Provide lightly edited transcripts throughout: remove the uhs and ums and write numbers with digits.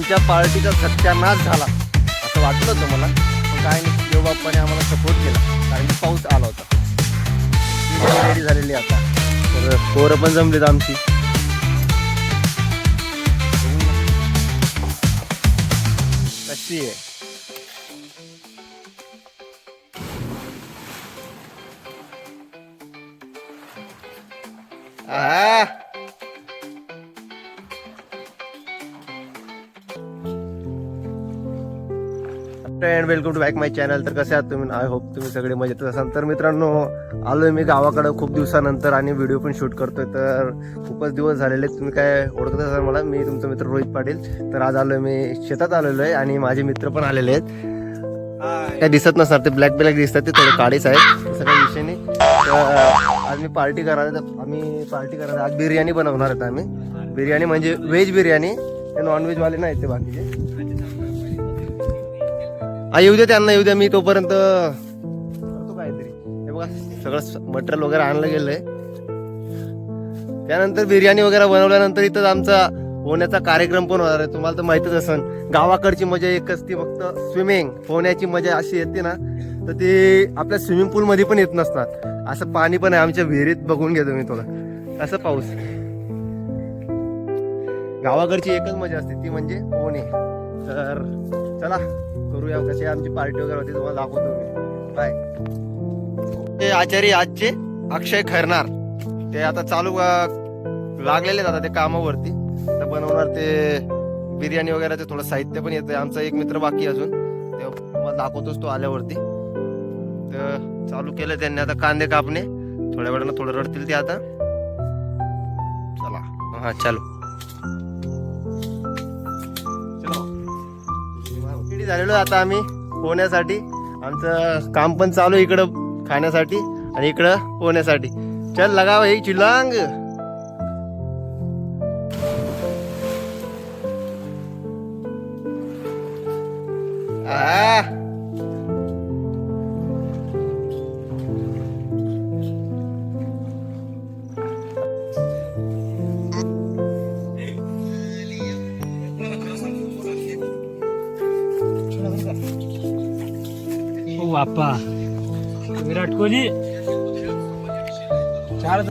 आमच्या पार्टीचा सत्यानाश झाला असं वाटलं होतं मला, पण काय नाही, देवबाप्पाने आम्हाला सपोर्ट केला कारण की पाऊस आला होता. रेडी झालेली आता, तर पोरं पण जमलीत आमची. कशी आहे friend, welcome to back my channel. तर कसे आहात तुम्ही? आय होप तुम्ही सगळे मजेत असाल. तर मित्रांनो, आलोय मी गावाकडं खूप दिवसानंतर आणि व्हिडिओ पण शूट करतोय. तर खूपच दिवस झालेले, तुम्ही काय ओळखत असाल मला, मी तुमचा मित्र रोहित पाटील. तर आज आलोय मी शेतात आलेलो आहे आणि माझे मित्र पण आलेले आहेत. काय दिसत नसणार, ते ब्लॅक दिसतात, ते थोडे काळेच आहेत, तसं काही विषय नाही. तर आज मी पार्टी करणार आहे. आज बिर्याणी बनवणार आहेत आम्ही. बिर्याणी म्हणजे व्हेज बिर्याणी, ते नॉनव्हेज वाले नाही ते बाकीचे. येऊ द्या त्यांना, येऊ द्या, मी तोपर्यंत करतो काहीतरी. हे बघा, सगळं मटेरियल वगैरे आणलं गेलंय. त्यानंतर बिर्याणी वगैरे बनवल्यानंतर इथं आमचा पोहण्याचा कार्यक्रम पण होणार आहे. तुम्हाला तर माहितीच असेल, गावाकडची मजा एकच ती, फक्त स्विमिंग. पोहण्याची मजा अशी येते ना, तर ती आपल्या स्विमिंग पूल मध्ये पण येत नसतात. असं पाणी पण आहे आमच्या विहिरीत, बघून घेतो मी थोडं. असं पाऊस, गावाकडची एकच मजा असते, ती म्हणजे पोहणे. तर चला करूया, कशी आमची पार्टी वगैरे होती तुम्हाला दाखवतो मी. बाय. ते आचारी आजचे अक्षय खैरनार, ते आता चालू लागलेले आता ते कामावरती. तर बनवणार ते बिर्याणी वगैरे, ते थोडं साहित्य पण येतंय. आमचा एक मित्र बाकी अजून, ते तुम्हाला दाखवतोच तो आल्यावरती. तर चालू केलं त्यांनी आता कांदे कापणे. थोड्या वेळानं थोडं रडतील ते आता. चला, हा चालू झालेलो आता आम्ही पोहण्यासाठी. आमचं काम पण चालू आहे इकडं खाण्यासाठी आणि इकडं पोहण्यासाठी. चल लगाव एक चिलांग. बाप्पा, विराट कोहली चार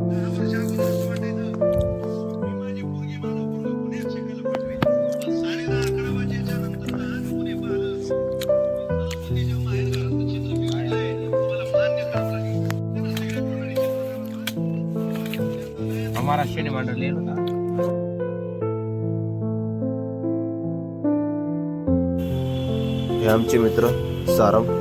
महाराष्ट्र मंडळ होता. हे आमचे मित्र सारम.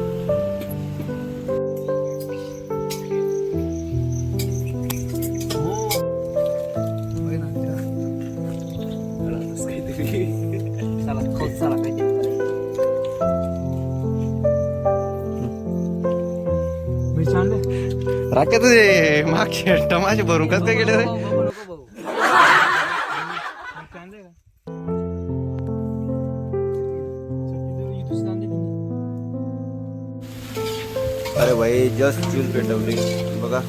राख्या तुझे मागचे टमाचे भरून कसं काय गेले रे? अरे भाई, जस्ट चूल पेटवली बघा,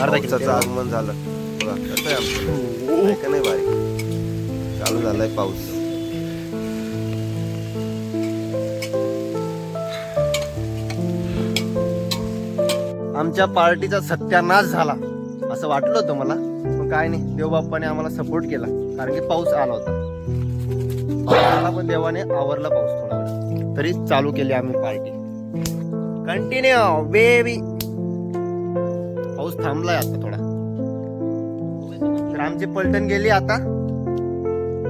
अर्धा किलोचं आगमन झालं बघा. कसं आहे आमचं, का नाही भारी चालू झालाय पाऊस. आमच्या पार्टीचा सत्यानाश झाला असं वाटलं होतं मला, पण काय नाही, देवबाप्पाने आम्हाला सपोर्ट केला कारण की पाऊस आला होता. पण देवाने आवरला पाऊस थोडा वेळ, तरी चालू केली आम्ही पार्टी. Continue baby. पाऊस थांबलाय आता थोडा. तर आमची पलटण गेली आता,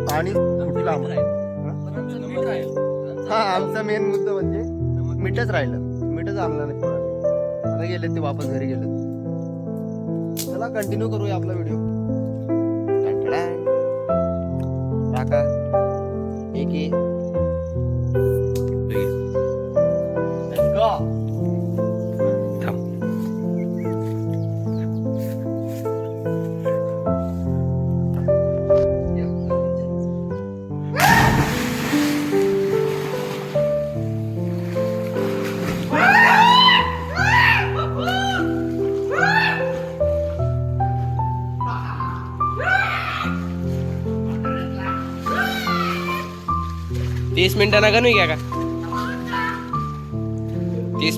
पाणी फुटलं आम्हाला. हा, आमचा मेन मुद्दा म्हणजे मीठच राहिलं, मीठच आणलं नाही. आता गेले ते वापस घरी गेले. चला कंटिन्यू करूया आपला व्हिडिओ. टाका एक 30 मिनिटांना का नाही घ्या का 30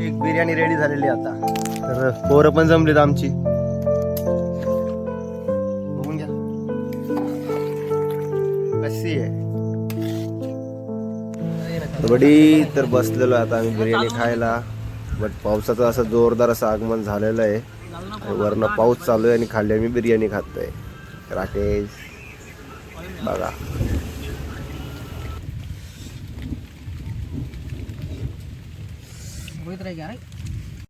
एक बिर्याणी रेडी झालेली आहे आता. तर पोरं पण जमलीत आमची. बघून घ्या कशी आहे बडी. तर बसलेलो आहे आता आम्ही बिर्याणी खायला. बट पावसाचं असं जोरदार असं आगमन झालेलं आहे आणि वरनं पाऊस चालू आहे आणि खाली आम्ही बिर्याणी खातोय. राकेश बघा.